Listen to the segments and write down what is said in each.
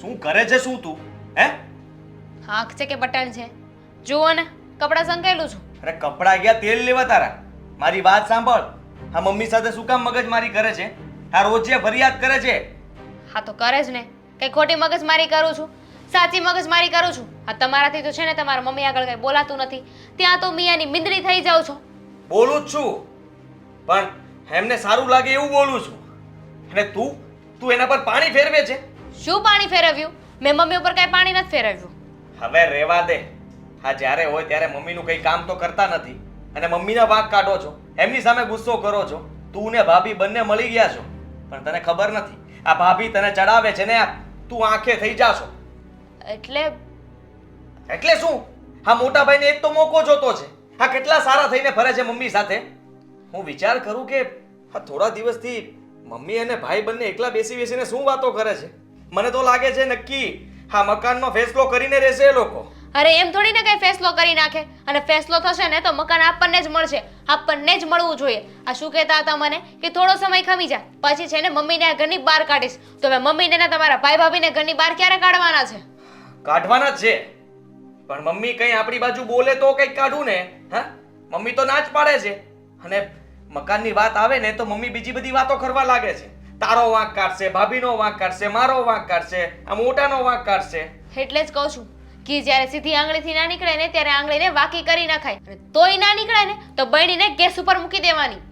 શું કરે છે શું તું? હે? આંખ છે કે બટન છે? જુઓ ને, કપડાં સંકેલું છું. અરે કપડા ગયા તેલ લેવા તારા. મારી વાત સાંભળ. આ મમ્મી સાથે શું કામ મગજમારી કરે છે? આ રોજ જે ફરિયાદ કરે છે. હા તો કરે જ ને. કઈ ખોટી મગજમારી કરું છું? સાચી મગજમારી કરું છું. આ તમારાથી તો છે ને તમારા મમ્મી આગળ કઈ બોલાતું નથી. ત્યાં તો મિયાની મીંદડી થઈ જાવ છો. બોલું જ છું. પણ એમને સારું લાગે એવું બોલું છું. અને તું એના પર પાણી ફેરવે છે. શું પાણી ફેરવ્યું? મેં મમ્મી ઉપર કઈ પાણી નથી ફેરવ્યું. હવે રહેવા દે. હા જ્યારે હોય ત્યારે મમ્મીનું કઈ કામ તો કરતા નથી અને મમ્મીના વાંક કાઢો છો. એમની સામે ગુસ્સો કરો છો. તું ને ભાભી બંને મળી ગયા છો. પણ તને ખબર નથી આ ભાભી તને ચડાવે છે ને તું આંખે થઈ જાશો. એટલે શું? હા મોટા ભાઈને એક તો મોકો જોતો છે. આ કેટલા સારા થઈને ફરે છે મમ્મી સાથે. હું વિચાર કરું કે આ થોડા દિવસથી મમ્મી અને ભાઈ બંને એકલા બેસીને શું વાતો કરે છે. મને તો લાગે છે નક્કી હા મકાનનો ફેસલો કરીને રહેશે એ લોકો. અરે એમ થોડી ને કઈ ફેસલો કરી નાખે. અને ફેસલો થશે ને તો મકાન આપણને જ મળશે. આપણને જ મળવું જોઈએ. આ શું કહેતા હતા મને કે થોડો સમય ખમી જા, પછી છે ને મમ્મીને આ ઘરની બહાર કાઢીશ. તો હવે મમ્મીને ને તમારા ભાઈ ભાભીને ઘરની બહાર ક્યારે કાઢવાના છે? કાઢવાના જ છે. પણ મમ્મી કઈ આપણી બાજુ બોલે તો કઈ કાઢું ને. હા મમ્મી તો ના જ પાડે છે. અને મકાનની વાત આવે ને તો મમ્મી બીજી બધી વાતો કરવા લાગે છે. તારો વાંક કાઢશે, ભાભીનો વાંક કાઢશે, મારો વાંક કાઢશે, આ મોટાનો વાંક કાઢશે. એટલે જ કહું છું કે જ્યારે સીધી આંગળીથી ના નીકળે ને ત્યારે આંગળીને વાકી કરી નાખાય. અને તોય ના નીકળે ને તો બળીને ગેસ ઉપર મૂકી દેવાની.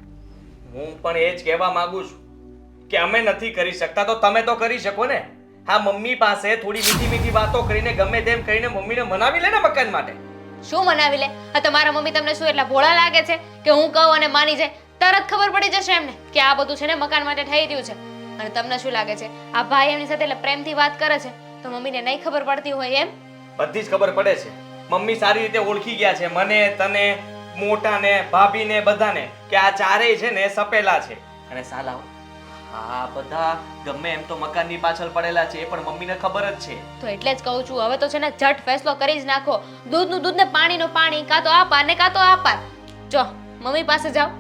હું પણ એ જ કહેવા માંગુ છું કે અમે નથી કરી શકતા તો તમે તો કરી શકો ને. હા મમ્મી પાસે થોડી મીઠી મીઠી વાતો કરીને ગમે તેમ કરીને મમ્મીને મનાવી લે ને મકાન માટે. શું મનાવી લે? આ તમારા મમ્મી તમને શું એટલા ભોળા લાગે છે કે હું કહું અને માની જાય? તરત ખબર પડી જશે એમને કે આ બધું છે ને મકાન માટે થઈ રહ્યું છે. અને તમને શું લાગે છે આ ભાઈ એમની સાથે એટલે પ્રેમથી વાત કરે છે તો મમ્મીને નહીં ખબર પડતી હોય એમ? બધી જ ખબર પડે છે. મમ્મી સારી રીતે ઓળખી ગયા છે મને, તને, મોટાને, ભાભીને, બધાને કે આ ચારેય છે ને સપેલા છે. અને સાલા આ બધા ગમે એમ તો મકાનની પાછળ પડેલા છે એ પણ મમ્મીને ખબર જ છે. તો એટલે જ કહું છું હવે તો છે ને ઝટ ફેસલો કરી જ નાખો. દૂધનું દૂધ ને પાણીનું પાણી, કાં તો આ પાર ને કાં તો આ પાર. જો મમ્મી પાસે જાઓ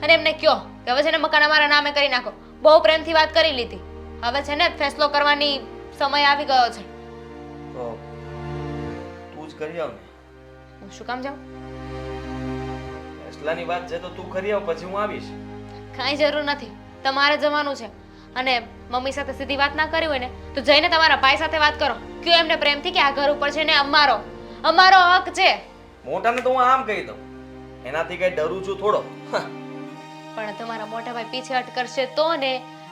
અને એમને કહો કે હવે છે ને મકાન અમારા નામે કરી નાખો. બહુ પ્રેમથી વાત કરી લીધી, હવે છે ને ફેસલો કરવાની સમય આવી ગયો છે. તો તું જ કરી આવ ને. હું શું કામ જાઉં? ફેસલાની વાત છે તો તું કરી આવ પછી હું આવીશ. કાંઈ જરૂર નથી, તમારે જવાનું છે. અને મમ્મી સાથે સીધી વાત ના કરી હોય ને તો જઈને તમારા ભાઈ સાથે વાત કરો. કયો એમને પ્રેમથી કે આ ઘર ઉપર છે ને અમારો હક છે. મોટાને તો હું આમ કહી દઉં, એનાથી કઈ ડરું છું થોડો. પણ તમારા મોટા ભાઈ પીછેહટ કરશે તો ને.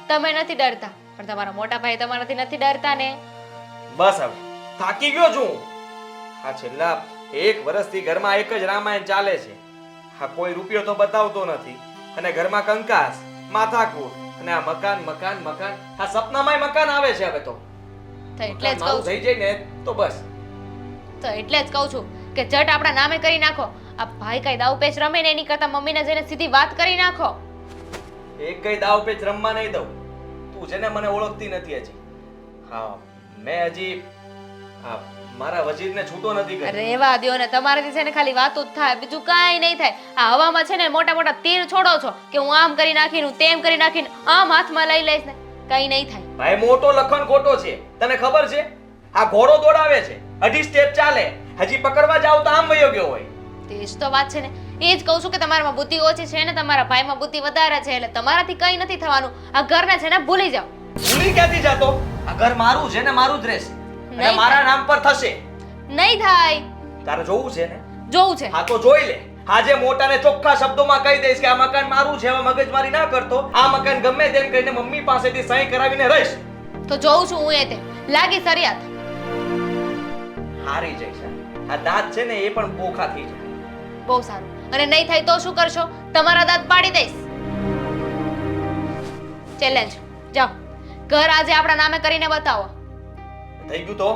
તમે નથી ડરતા પણ તમારા મોટા ભાઈ તમારાથી નથી ડરતા ને. બસ હવે થાકી ગયો છું. આ છેલ્લા 1 વર્ષથી ઘરમાં એક જ રામાયણ ચાલે છે. હા કોઈ રૂપિયો તો બતાવતો નથી અને ઘરમાં કંકાસ, માથાકૂટ અને આ મકાન મકાન મકાન. આ સપનામાંય મકાન આવે છે હવે તો. એટલે જ કહું થઈ જાય ને તો બસ. તો એટલે જ કહું છું કે જટ આપણા નામે કરી નાખો. આ ભાઈ કઈ દાવ પેચ રમે ને એની કરતા મમ્મીને જઈને સીધી વાત કરી નાખો. એક કઈ દાવ પેચ રમવા નહીં દઉં. તું છે ને મને ઓળખતી નથી હજી. હા મેં હજી મારા વજીરને છૂટો નથી કર્યો. રેવા દ્યો ને, તમારાથી છે ને ખાલી વાતો જ થાય, બીજું કાંઈ નહીં થાય. આ હવામાં છે ને મોટા મોટા તીર છોડો છો કે હું આમ કરી નાખીને તેમ કરી નાખીને આમ હાથમાં લઈ લઈશ ને કઈ નહીં થાય. ભાઈ મોટો લખણ ખોટો છે, તને ખબર છે? આ ઘોડો દોડાવે છે, 2.5 સ્ટેપ ચાલે, હજી પકડવા જાવ તો આમ વયો ગયો હોય. તે જ તો વાત છે ને. એ જ કહું છું કે તમારામાં બુદ્ધિ ઓછી છે ને તમારા ભાઈમાં બુદ્ધિ વધારે છે. એટલે તમારાથી કઈ નથી થવાનું. આ ઘરને છે ને ભૂલી જાઓ. ભૂલી ક્યાંથી જાતો? આ ઘર મારું છે ને મારું જ રહેશે અને મારા નામ પર થશે. નહીં થાય. તારે જોવું છે ને? જોવું છે. હા તો જોઈ લે. આજે મોટાને ચોખ્ખા શબ્દોમાં કહી દઈશ કે આ મકાન મારું છે. હવે મગજમારી ના કરતો. આ મકાન ગમે તેમ કહીને મમ્મી પાસેથી સહી કરાવીને રહીશ. તો જોઉં છું હું એ તે લાગી સરિયાત. હારી જઈશ. આ દાંત છે ને એ પણ પોખા થઈ જાય. બહુ સારું. અને નહીં થાય તો શું કરશો? તમારા દાંત પાડી દઈશ. ચેલેન્જ. જાઓ ઘર આજે આપણા નામે કરીને બતાવો. થઈ ગયું તો?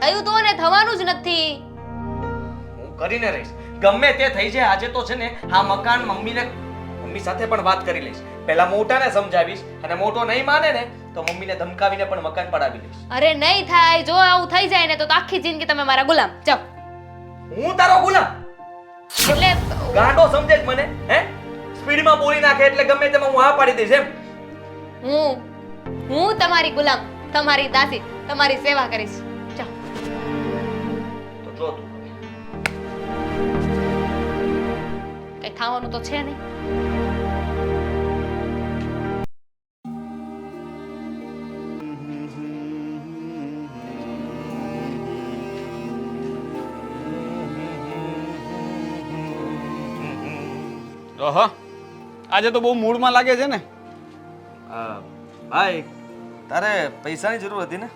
થયું તો ને, થવાનું જ નથી. હું કરીને રહીશ. ગમે તે થઈ જાય. આજે તો છે ને આ મકાન મમ્મી સાથે પણ વાત કરી લઈશ. પહેલા મોટાને સમજાવીશ અને મોટો નહીં માને ને તો મમ્મીને ધમકાવીને પણ મકાન પડાવી લઈશ. અરે નહીં થાય. જો આવું થઈ જાય ને તો આખી જિંદગી તમે મારા ગુલામ. જાઓ. હું તારો ગુલામ? એટલે ગાંડો સમજે જ મને? હે સ્પીડમાં બોલી નાખે એટલે ગમે તેમાં હું હા પાડી દઈશ એમ? હું તમારી ગુલામ. તમારી દાસી તમારી સેવા કરીશ. જાઓ. તો જો તું કઈ ખાવાનું તો છે નહીં. ઓહો આજે તો બહુ મૂડમાં લાગે છે ને. ભાઈ તારે પૈસાની જરૂર હતી ને?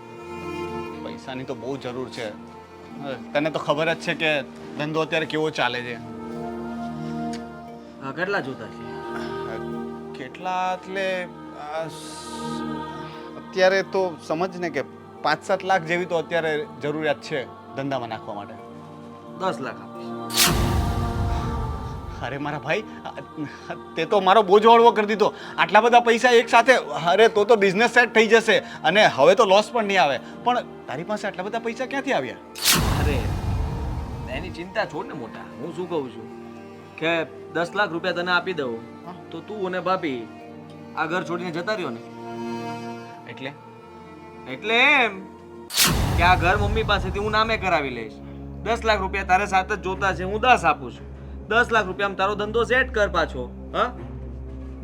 પૈસાની તો બહુ જરૂર છે. તને તો ખબર જ છે કે ધંધો અત્યારે કેવો ચાલે છે. કેટલા જોતા છે? કેટલા એટલે અત્યારે તો સમજ ને કે 5-7 લાખ જેવી તો અત્યારે જરૂરિયાત છે ધંધામાં નાખવા માટે. 10 લાખ આપીશ. અરે મારા ભાઈ તે તો મારો બોજો હળવો કરી દીધો. આટલા બધા પૈસા એક સાથે અરે તો બિઝનેસ સેટ થઈ જશે અને હવે તો લોસ પણ નહીં આવે. પણ તારી પાસે આટલા બધા પૈસા ક્યાંથી આવ્યા? અરે એની ચિંતા છોડ ને મોટા. હું શું કહું છું કે 10 લાખ રૂપિયા તને આપી દઉં તો તું અને ભાભી આ ઘર છોડીને જતા રહ્યો ને. એટલે એમ કે આ ઘર મમ્મી પાસેથી હું નામે કરાવી લઈશ. 10 લાખ રૂપિયા તારે સાથે જ જોતા છે, હું 10 આપું છું. 10 લાખ રૂપિયામાં તારો ધંધો સેટ કર પાછો. હા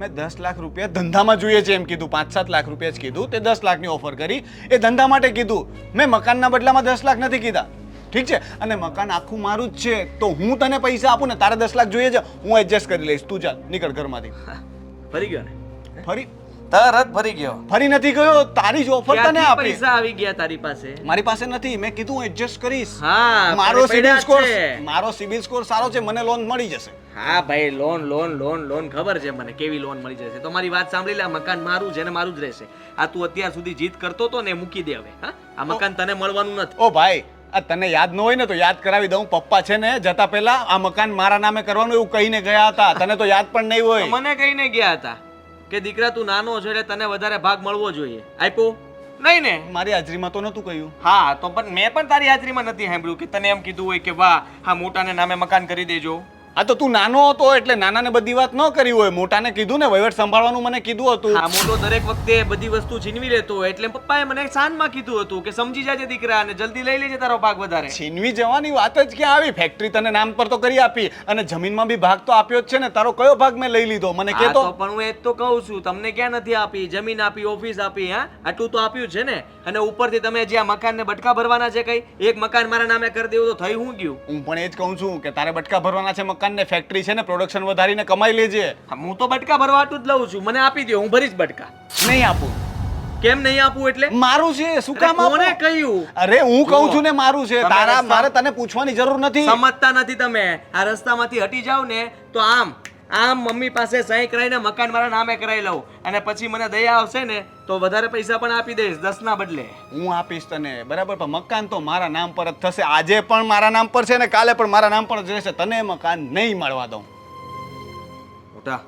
મેં 10 લાખ રૂપિયા ધંધામાં જોઈએ છે એમ કીધું. 5-7 લાખ રૂપિયા જ કીધું. તે 10 લાખની ઓફર કરી એ ધંધા માટે કીધું. મેં મકાનના બદલામાં 10 લાખ નથી કીધા. ઠીક છે? અને મકાન આખું મારું જ છે તો હું તને પૈસા આપું ને તારે 10 લાખ જોઈએ છે હું એડજસ્ટ કરી લઈશ. તું ચાલ નીકળ ઘરમાંથી. ફરી ગયો ને? ફરી તરત ફરી ગયો. ફરી નથી ગયો. તારી જ ઓફર તને ક્યાંથી આપી. પૈસા આવી ગયા તારી પાસે? મારી પાસે નથી. મેં કીધું હું એડજસ્ટ કરીશ. હા મારો પણ સિબિલ પડ્યા સ્કોર છે. મારો સિબિલ સ્કોર સારો છે. મને લોન મળી જશે. હા ભાઈ લોન ખબર છે મને કેવી લોન મળી જશે. તો મારી વાત સાંભળી લે. આ મકાન મારું છે ને મારું જ રહેશે. આ તું અત્યાર સુધી જીત કરતો તો ને મૂકી દે હવે. હા આ મકાન તને મળવાનું નથી. ઓ ભાઈ આ તને યાદ ન હોય ને તો યાદ કરાવી દઉં. પપ્પા છે ને જતા પહેલા આ મકાન મારા નામે કરવાનું એવું કહીને ગયા હતા. તને તો યાદ પણ નહીં હોય. મને કહીને ગયા હતા કે દીકરા તું નાનો છે એટલે તને વધારે ભાગ મળવો જોઈએ. આપ્યો નહીં ને? મારી હાજરીમાં તો નતું કહ્યું. હા તો પણ મેં પણ તારી હાજરીમાં નથી સાંભળ્યું કે તને એમ કીધું હોય કે વાહ હા મોટાને નામે મકાન કરી દેજો. આ તો તું નાનો હતો એટલે નાનાને બધી વાત ન કરી હોય. મોટાને કીધું ને વહીવટ સંભાળવાનું મને કીધું હતું. આ મોટો દરેક વખતે બધી વસ્તુ છીનવી લેતો હોય એટલે પપ્પાએ મને શાનમાં કીધું હતું કે સમજી જાજે દીકરા અને જલ્દી લઈ લેજે તારો ભાગ વધારે. છીનવી જવાની વાત જ ક્યાં આવી? ફેક્ટરી તને નામ પર તો કરી આપી અને જમીનમાં બી ભાગ તો આપ્યો જ છે ને. તારો કયો ભાગ મેં લઈ લીધો મને હા કહેતો. તો પણ હું એ જ તો કહું છું તમને ક્યાં નથી આપી? જમીન આપી, ઓફિસ આપી. હા આટલું તો આપ્યું છે ને. અને ઉપરથી તમે જે આ મકાનને બટકા ભરવાના છે કઈ એક મકાન મારા નામે કરી દેવું તો થઈ હું ગયું. હું પણ એ જ કહું છું કે તારે બટકા ભરવાના છે મકાનને. ફેક્ટરી છે ને પ્રોડક્શન વધારીને કમાઈ લેજે. હા, હું તો બટકા ભરવાટું જ લઉં છું. મને આપી દો હું ભરીશ બટકા. નહીં આપું. કેમ નહીં આપું એટલે? મારું છે શું કામ અરે કોણે આપું? કહ્યું? અરે હું કહું છું ને મારું છે. તમે તારા રસ્તા- મારે તને પૂછવાની જરૂર નથી. સમજતા નથી તમે. આ રસ્તામાંથી હટી જાવ ને તો આમ મમ્મી પાસે સહી કરાવીને મકાન મારા નામે કરાવી લઉં અને પછી મને દયા આવશે ને તો વધારે પૈસા પણ આપી દઈશ 10 ના બદલે. હું આપીશ તને બરાબર પણ મકાન તો મારા નામ પર જ થશે. આજે પણ મારા નામ પર છે ને કાલે પણ મારા નામ પર જ રહેશે. તને મકાન નહીં મળવા દઉં. મોટા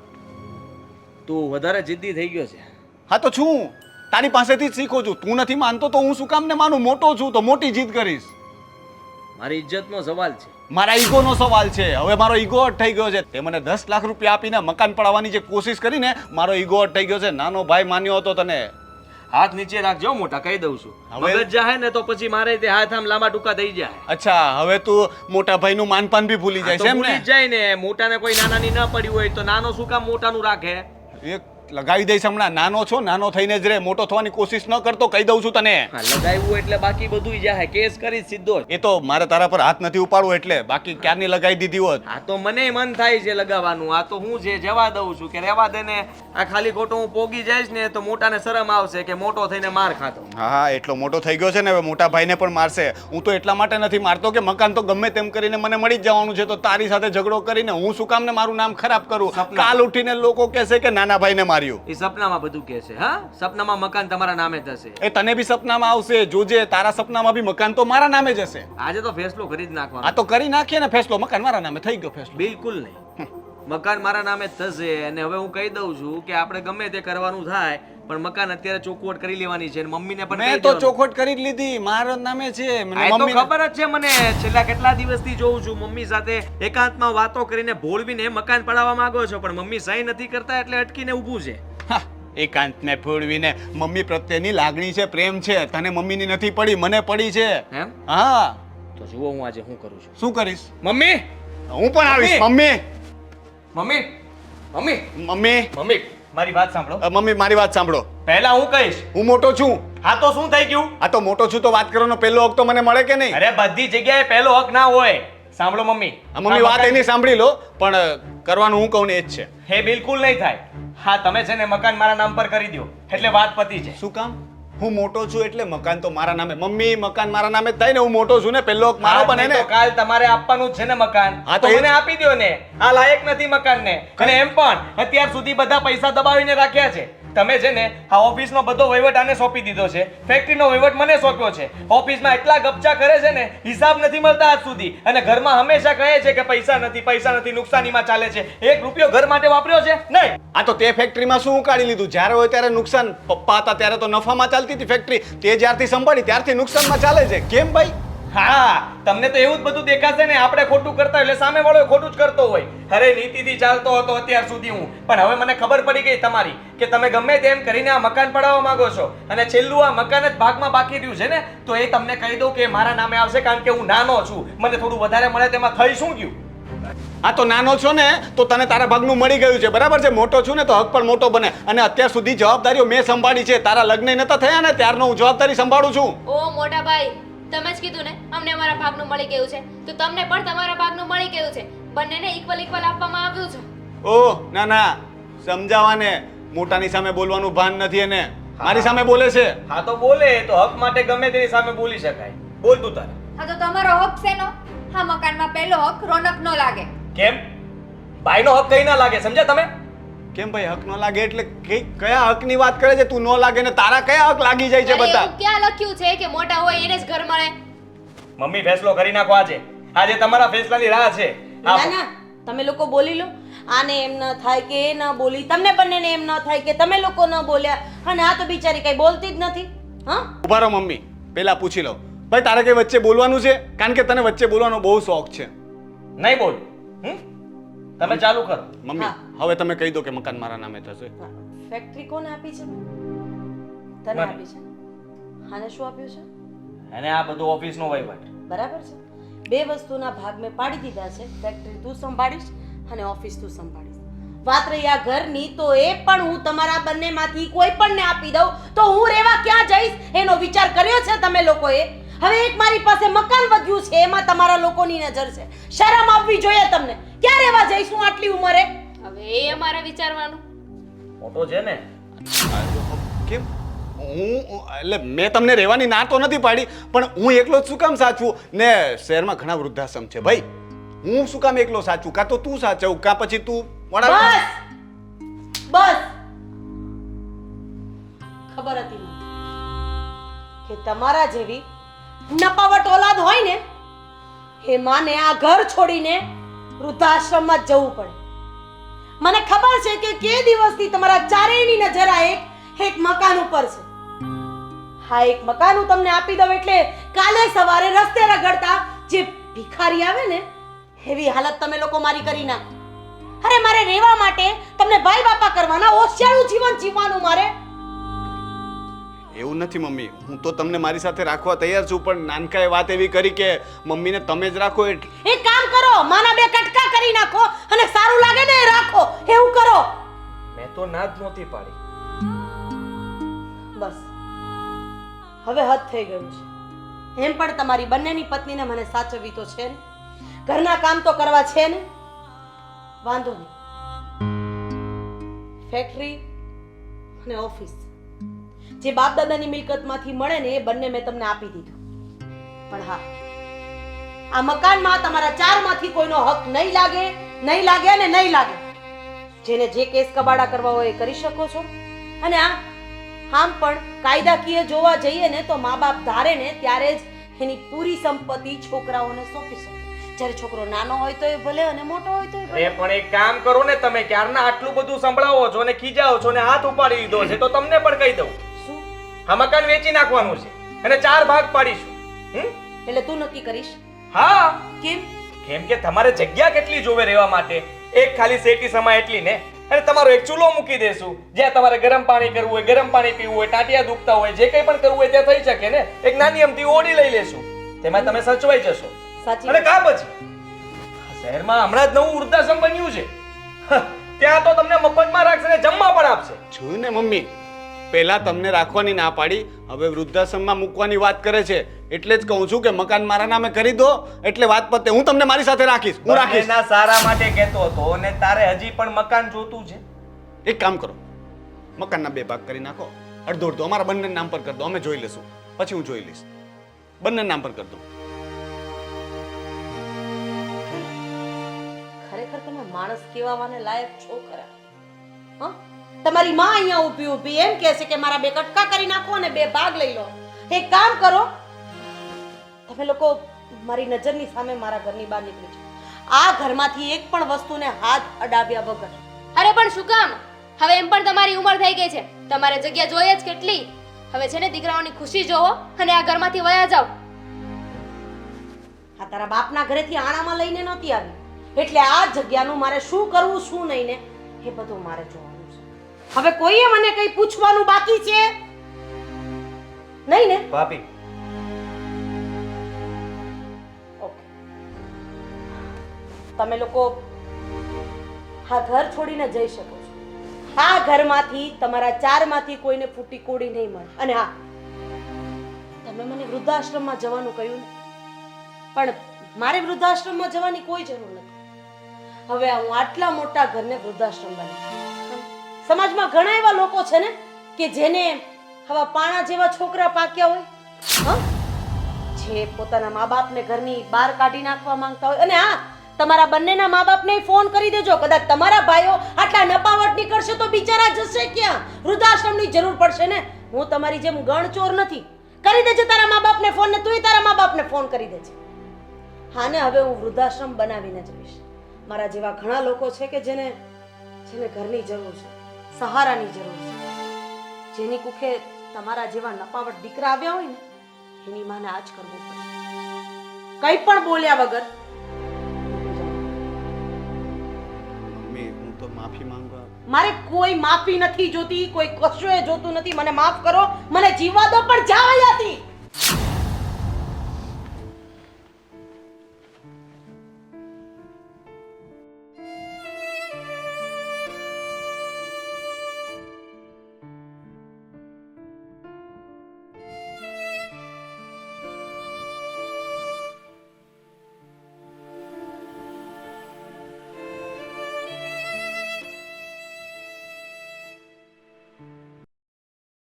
તું વધારે જિદ્દી થઈ ગયો છે. હા તો છું તારી પાસેથી જ શીખું છું. તું નથી માનતો તો હું શું કામ ને માનું? મોટો છું તો મોટી જીદ કરીશ. મારી ઇજ્જતનો સવાલ છે. મારા ઈગોનો સવાલ છે. હવે મારો ઈગો હટ થઈ ગયો છે. તે મને 10 લાખ રૂપિયા આપીને મકાન પડાવવાની જે કોશિશ કરીને મારો ઈગો હટ થઈ ગયો છે. નાનો ભાઈ માન્યો હતો તને. હાથ નીચે રાખજો મોટા કહી દઉં છું. હવે- મગજ જાહે ને તો પછી મારે તે હાથ આમ લાંબા ટૂંકા થઈ જાય. અચ્છા હવે તું મોટા ભાઈનું માનપાન બી ભૂલી આ જાય તો છે એમ ભૂલી ને? જ જાય ને. મોટાને કોઈ નાનાની ન પડી હોય તો નાનો શું કામ મોટાનું રાખે? એક લગાવી દઈશ હમણાં. નાનો છો નાનો થઈને જ રે. મોટો થવાની કોશિશ ન કરતો કહી દઉં છું તને. હા લગાવ્યું એટલે બાકી બધું જાહે. કેસ કરી સીધો જ. એ તો મારે તારા પર હાથ નથી ઉપાડવું એટલે. બાકી ક્યારની લગાવી દીધી હોત. આ તો મને મન થાય છે લગાવવાનું. આ તો હું છે જવા દઉં છું કે રહેવા દે ને. આ ખાલી ખોટું હું પોગી જઈશ ને તો મોટાને શરમ આવશે કે મોટો થઈને માર ખાતો. હા હા એટલો મોટો થઈ ગયો છે ને હવે મોટા ભાઈને પણ મારશે. હું તો એટલા માટે નથી મારતો કે મકાન તો ગમે તેમ કરીને મને મળી જ જવાનું છે. તો તારી સાથે ઝઘડો કરીને હું શું કામ ને મારું નામ ખરાબ કરું? સપના. કાલ ઉઠીને લોકો કહેશે કે નાના ભાઈને માર્યું. એ સપનામાં બધું કહેશે. હા સપનામાં મકાન તમારા નામે થશે. એ તને બી સપનામાં આવશે. જોજે તારા સપનામાં બી મકાન તો મારા નામે જ હશે. આજે તો ફેસલો કરી જ આ નાખવાનો. તો કરી નાખીએ ને ફેસલો. મકાન મારા નામે થઈ ગયો ફેસલો. બિલકુલ નહીં. મકાન મારા નામે જ થશે. અને હવે હું કહી દઉં છું કે આપણે ગમે તે કરવાનું થાય પણ મકાન અત્યારે ચોખવટ કરી લેવાની છે. અને મમ્મીને પણ કહી મેં તો દેવાનું. ચોખવટ કરી જ લીધી. મારા નામે છે. મને આ તો મમ્મીને- ખબર જ છે મને. છેલ્લા કેટલા દિવસથી જોઉં છું મમ્મી સાથે એકાંતમાં વાતો કરીને ભોળવીને મકાન પડાવવા માંગો છો પણ મમ્મી સહી નથી કરતા એટલે અટકીને ઊભું છે. હા, એકાંતને ફોડવીને મમ્મી પ્રત્યેની લાગણી છે, પ્રેમ છે. તને મમ્મીની નથી પડી, મને પડી છે. એમ હા. તો જુઓ હું આજે શું કરું છું. શું કરીશ? મમ્મી હું પણ આવીશ. Mummy! Mummy mummy mummy mummy મારી વાત સાંભળો. મમ્મી મારી વાત સાંભળો. પહેલા હું કહીશ. હું મોટો છું. હા તો શું થઈ ગયું? આ તો મોટો છું તો વાત કરવાનો પહેલો હક તો મને મળે કે નહીં? અરે બધી જગ્યાએ પહેલો હક ના હોય. સાંભળો મમ્મી. મમ્મી વાત એની સાંભળી લો, પણ કરવાનું હું કહું ને એ જ છે. હે બિલકુલ નહીં થાય. હા તમે છે ને મકાન મારા નામ પર કરી દો એટલે વાત પતી છે. શું કામ? હું મોટો છું એટલે મકાન તો મારા નામે. મમ્મી મકાન મારા નામે જ થાય ને. હું મોટો છું ને, પહેલો હક મારો બને ને. તો કાલ તમારે આપવાનું જ છે ને મકાન. હા, તો તો એ મને આપી દો ને. આ લાયક નથી મકાનને. અને એમ પણ અત્યાર સુધી બધા પૈસા દબાવીને રાખ્યા છે. તમે છે ને આ ઓફિસનો બધો વહીવટ આને સોંપી દીધો છે, ફેક્ટરીનો વહીવટ મને સોંપ્યો છે. ઓફિસમાં એટલા ગપચા કરે છે ને, હિસાબ નથી મળતા આજ સુધી. અને ઘરમાં હંમેશા કહે છે કે પૈસા નથી, નુકસાનીમાં ચાલે છે. 1 રૂપિયો ઘર માટે વાપર્યો છે નહીં. આ તો તે ફેક્ટરીમાં શું ઉકાળી લીધું? જ્યારે હોય ત્યારે નુકસાન. પપ્પા હતા ત્યારે તો નફામાં ચાલતી હતી ફેક્ટરી. તે જ્યારથી સંભાળી ત્યારથી નુકસાનમાં ચાલે છે. કેમ ભાઈ? હા તમને તો એવું જ બધું દેખાશે ને. આપણે ખોટું કરતા હોય એટલે સામે વાળો ખોટું જ કરતો હોય. અરે નીતિથી ચાલતો હતો અત્યાર સુધી હું, પણ હવે મને ખબર પડી ગઈ તમારી કે તમે ગમે તેમ કરીને આ મકાન પડાવવા માંગો છો. અને છેલ્લું આ મકાન જ ભાગમાં બાકી રહ્યું છે ને, તો એ તમને કહી દઉં કે મારા નામે આવશે, કારણ કે હું નાનો છું. મને થોડું વધારે મળે તેમાં થઈ શું ગયું? આ તો નાનો છો ને તો તને તારા ભાગનું મળી ગયું છે, બરાબર છે. મોટો છું ને તો હક પણ મોટો બને. અને અત્યાર સુધી જવાબદારીઓ મેં સંભાળી છે. તારા લગ્ન નતા થયા ને ત્યારનો હું જવાબદારી સંભાળું છું. ઓ મોટા ભાઈ, તમે જ કીધું ને અમને અમારા ભાગનું મળી ગયું છે, તો તમને પણ તમારા ભાગનું મળી ગયું છે. બંનેને ઇક્વલ આપવામાં આવ્યું છે. ઓહ ના ના, સમજાવાને. મોટાની સામે બોલવાનું ભાન નથી એને. મારી સામે બોલે છે. હા તો બોલે તો હક માટે ગમે તેની સામે બોલી શકાય. બોલ તું તારે. હા તો તમારો હક શેનો? હા મકાનમાં પહેલો હક રોનક નો લાગે. કેમ? ભાઈનો હક કઈ ના લાગે, સમજ્યા તમે? કેમ ભાઈ હક ન લાગે એટલે કયા હકની વાત કરે છે તું? ન લાગે ને તારા કયા હક લાગી જાય છે અરે બધા? એવું ક્યાં લખ્યું છે કે મોટા હોય એને જ ઘર મળે? મમ્મી ફેસલો કરી નાખો આજે. આજે તમારા ફેસલાની રાહ છે. ના ના, તમે લોકો બોલી લો. આને એમ ન થાય કે એ ન બોલી, તમને બંનેને એમ ન થાય કે તમે લોકો ન બોલ્યા, અને આ તો બિચારી કઈ બોલતી જ નથી. હા ઉભા રહો મમ્મી, પેલા પૂછી લો. ભાઈ તારે કઈ વચ્ચે બોલવાનું છે? કારણ કે તને વચ્ચે બોલવાનો બહુ શોખ છે. નહીં બોલ. તમે ચાલુ કરો. મમ્મી હા. હવે તમે કહી દો કે મકાન મારા નામે થશે. ફેક્ટરી કોને આપી છે? તને મને. આપી છે. આને શું આપ્યું છે? અને આ બધું ઓફિસનો વહીવટ. બરાબર છે. બે વસ્તુના ભાગ મેં પાડી દીધા છે. ફેક્ટરી તું સંભાળીશ અને ઓફિસ તું સંભાળીશ. વાત રહી આ ઘરની, તો એ પણ હું તમારા બંનેમાંથી કોઈ પણને આપી દઉં તો હું રહેવા ક્યાં જઈશ એનો વિચાર કર્યો છે તમે લોકોએ? હવે એક મારી પાસે મકાન વધ્યું છે, એમાં તમારા લોકોની નજર છે. શરમ આવવી જોઈએ તમને. ક્યાં રહેવા જઈશ હું આટલી ઉંમરે? હવે એ અમારે વિચારવાનું. મોટો છે ને. કેમ? હું એટલે મેં તમને રહેવાની ના તો નથી પાડી, પણ હું એકલો જ શું કામ સાચવું? ને શહેરમાં ઘણા વૃદ્ધાશ્રમ છે ભાઈ. હું શું કામ એકલો સાચું? કાં તો તું સાચવ, કાં પછી તું બસ બસ. ખબર હતી મને કે તમારા જેવી નપાવટ ઓલાદ હોય ને એ માને આ ઘર છોડીને વૃદ્ધાશ્રમમાં જ જવું પડે. મને ખબર છે કે કે દિવસથી તમારા ચારેયની નજર આ એક મકાન ઉપર છે. હા એક મકાન હું તમને આપી દઉં એટલે કાલે સવારે રસ્તે રગડતા જે ભિખારી આવે ને એવી હાલત તમે લોકો મારી કરી નાખો. અરે મારે રહેવા માટે તમને ભાઈ બાપા કરવાના, ઓશિયાળું જીવન જીવવાનું મારે. એવું નથી મમ્મી, હું તો તમને મારી સાથે રાખવા તૈયાર છું, પણ નાનકાએ વાત એવી કરી કે મમ્મીને તમે જ રાખો. એક કામ કરો, માના બે કટકા કરી નાખો અને સારું લાગે ને એ રાખો. એવું કરો. મેં તો ના જ નહોતી પાડી. બસ હવે હદ થઈ ગયું છે. એમ પણ તમારી બંનેની પત્નીને મને સાચવવી તો છે ને, ઘરના કામ તો કરવા છે ને. વાંધો નહીં, ફેક્ટરી અને ઓફિસ જે બાપ દાદાની મિલકતમાંથી મળે ને એ બંને મેં તમને આપી દીધું. પણ હા, આ મકાનમાં તમારા ચારમાંથી કોઈનો હક નહીં લાગે અને નહીં લાગે. જેને જે કેસ કબાડા કરવા હોય એ કરી શકો છો. અને આમ પણ કાયદાકીય જોવા જઈએ ને તો મા બાપ ધારે ને ત્યારે જ એની પૂરી સંપત્તિ છોકરાઓને સોંપી શકે. જ્યારે છોકરો નાનો હોય તો એ ભલે અને મોટો હોય તો એ ભલે. પણ એક કામ કરો ને, તમે ક્યારના આટલું બધું સંભળાવો છો ને ખીજાવો છો ને હાથ ઉપાડી લીધો છે, તો તમને પણ કહી દઉં. શું? આ મકાન વેચી નાખવાનું છે અને 4 ભાગ પાડીશું. એટલે તું નક્કી કરીશ? હા. કેમ? કેમ કે તમારે જગ્યા કેટલી જોવે રહેવા માટે? એક ખાલી શેટી સમા એટલી ને. અને તમારો એક ચૂલો મૂકી દેશું જ્યાં તમારે ગરમ પાણી કરવું હોય, ગરમ પાણી પીવું હોય, ટાટિયા દુખતા હોય, જે કંઈ પણ કરવું હોય ત્યાં થઈ શકે ને. એક નાની અમથી ઓડી લઈ લેશું, તેમાં તમે સચવાઈ જશો. સાચી અને કા પછી આ શહેરમાં હમણાં જ નવું વૃદ્ધાશ્રમ બન્યું છે. ત્યાં તો તમને મફતમાં રાખશે ને જમવા પણ આપશે. જોયું ને મમ્મી, પહેલા તમને રાખવાની ના પાડી, હવે વૃદ્ધાશ્રમમાં મૂકવાની વાત કરે છે. એટલે જ કહું છું કે મકાન મારા નામે કરી દો એટલે વાત પતે. હું તમને મારી સાથે રાખીશ, હું રાખીશ. બંનેના સારા માટે કહેતો હતો અને તારે હજી પણ મકાન જોતું છે. એક કામ કરો, મકાનના 2 ભાગ કરી નાખો, અડધો અડધો અમારા બંને નામ પર કરી દો, અમે જોઈ લેશું. પછી હું જોઈ લઈશ, બંને નામ પર કરી દો. ખરેખર તમે માણસ કહેવાને લાયક છો ખરા. હા, તમારી માં અહીંયા ઊભી ઊભી એમ કહે છે કે મારા 2 કટકા કરી નાખો અને 2 ભાગ લઈ લો. એક કામ કરો, તમે લોકો મારી નજરની સામે મારા ઘરની બહાર નીકળી જાઓ. આ ઘરમાંથી એક પણ વસ્તુને હાથ અડાવ્યા વગર. અરે પણ શું કામ? હવે એમ પણ તમારી ઉંમર થઈ ગઈ છે, તમારે જગ્યા જોઈએ જ કેટલી. હવે છે ને દીકરાઓની ખુશી જોવો અને આ ઘરમાંથી વયા જાઓ. આ તારા બાપના ઘરેથી આણામાં લઈને નહોતી આવી, એટલે આ જગ્યાનું મારે શું કરવું શું નહીં ને એ બધું મારે જોવાનું છે. હવે કોઈએ મને કંઈ પૂછવાનું બાકી છે નહીં ને? ભાભી, ઓકે, તમે લોકો આ ઘર છોડીને જઈ શકો છો. આ ઘરમાંથી તમારા 4 માંથી કોઈને ફૂટી કોડી નહીં મળે. અને હા, તમે મને વૃદ્ધાશ્રમમાં જવાનું કહ્યું ને, પણ મારે વૃદ્ધાશ્રમમાં જવાની કોઈ જરૂર નથી. હવે હું આટલા મોટા ઘરને વૃદ્ધાશ્રમ બનાવી. સમાજમાં ઘણા એવા લોકો છે ને કે જેને હવે પાણા જેવા છોકરા પાક્યા હોય, હા, જે પોતાના મા બાપને ઘરની બહાર કાઢી નાખવા માંગતા હોય. અને હા, તમારા બંનેના મા બાપને ફોન કરી દેજો. કદાચ તમારા ભાઈઓ આટલા નપાવટ નીકળશે તો બિચારા જશે ક્યાં? વૃદ્ધાશ્રમની જરૂર પડશે ને. હું તમારી જેમ ગણચોર નથી. કરી દેજે તારા મા બાપને ફોન ને તુંય તારા મા બાપને ફોન કરી દેજે. હા ને, હવે હું વૃદ્ધાશ્રમ બનાવીને જઈશ. મારા જેવા ઘણા લોકો છે કે જેને ઘરની જરૂર છે, સહારાની જરૂર છે. જેની કુખે તમારા જેવા નપાવટ દીકરા આવ્યા હોય ને, એની માને આજ કરવું પડે. કંઈ પણ બોલ્યા વગર. મમ્મી, હું તો માફી માંગવા. મારે કોઈ માફી નથી જોતી, કોઈ કશું જોતું નથી. મને માફ કરો, મને જીવવા દો, પણ જાવ અહીંયાથી.